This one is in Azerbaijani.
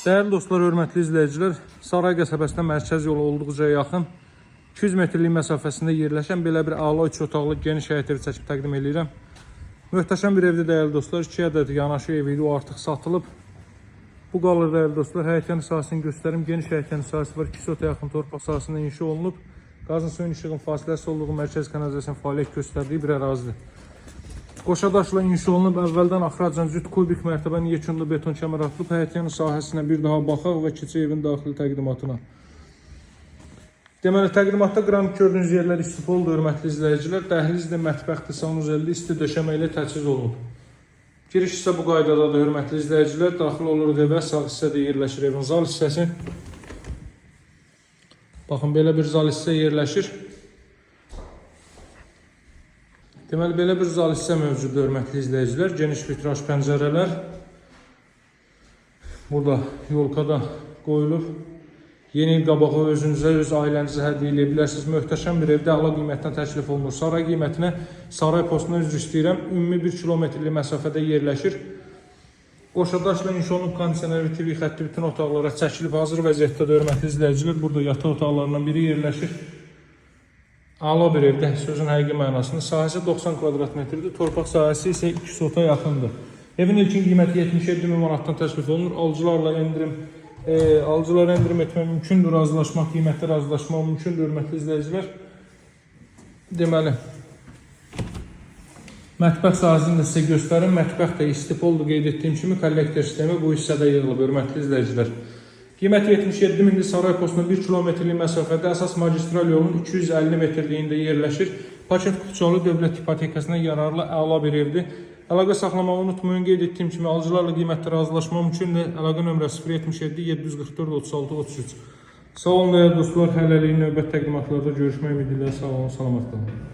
Değerli dostlar, hörmətli izləyicilər, Saray qəsəbəsinə mərkəz yolu olduqca yaxın, 200 metrlik məsafəsində yerləşən belə bir əla 3 otaqlı geniş həyət evi çəkib təqdim edirəm. Möhtəşəm bir evdir değerli dostlar, 2 ədəd yanaşı ev idi, o artıq satılıb. Bu qalır değerli dostlar, həyətyan sahəsini göstərim. Geniş həyətyan sahəsi var, 2 sota yaxın torpaq sahəsində inşa olunub. Qazın suyun işığın fasiləsi olduğu mərkəz kanalizasyon fəaliyyət göstərdiyi bir ərazidir. Qoşadaşla inşa olunub, əvvəldən axıracan cüt kubik mərtəbəni yekunlu beton kəmər atılıb. Həyətyan sahəsinə bir daha baxaq və keçək evin daxili təqdimatına. Deməli, təqdimatda qranit gördüyünüz yerlər istifoldur, hörmətli izləyicilər. Dəhlizdir, mətbəxdir, sanuzelli, isti döşəmə ilə təchiz olunub. Giriş isə bu qaydadadır, hörmətli izləyicilər. Daxil oluruq evə, sağ hissədə yerləşir evin zal hissəsi. Baxın, belə bir zal hissə yerləşir. Deməli, belə bir zal hissə mövcuddur, hörmətli izləyicilər. Geniş vitraj pəncərələr. Burada yolkada qoyulub. Yeni il qabağı özünüzə, öz ailənizə hədiyyə edə bilərsiniz. Möhtəşəm bir evdə əla qiymətdən təklif olunur. Saray qiymətinə, Saray postuna üzr istəyirəm. Ümumi 1 kilometrlik məsafədə yerləşir. Qoşadaşla inşa olunub, kondisioner TV xətti bütün otaqlara çəkilib hazır vəziyyətdə, hörmətli izləyicilər. Burada yataq otaqlarından biri yerləşir. Əla bir evdə, sözün həqiqi mənasında. Sahəsi 90 kvadrat metrdir, torpaq sahəsi isə 2 sota yaxındır. Evin ilkin qiyməti 77 min manatdan təklif olunur. Alıcılara endirim etmək mümkündür, razılaşmaq, qiymətdə razılaşmaq mümkündür, hörmətli izləyicilər. Deməli, mətbəx sahəsini də sizə göstərim. Mətbəx də istifoldur, qeyd etdiyim kimi kollektor sistemi bu hissədə yığılıb, hörmətli izləyicilər. Qiyməti 77 mindir, Saray postuna 1 kilometrlik məsafədə, əsas magistral yolun 250 metrliyində yerləşir. Paket qutuçalı dövlət ipotekasına yararlı əla bir evdir. Əlaqə saxlamağı unutmayın, qeyd etdiyim kimi alıcılarla qiymətdə razılaşma mümkündür. Əlaqə nömrəsi 077 744 36 33. Sağ olun değerli dostlar, hələlik növbət təqdimatlarda görüşmək ümidi ilə, sağ olun, salamat qalın.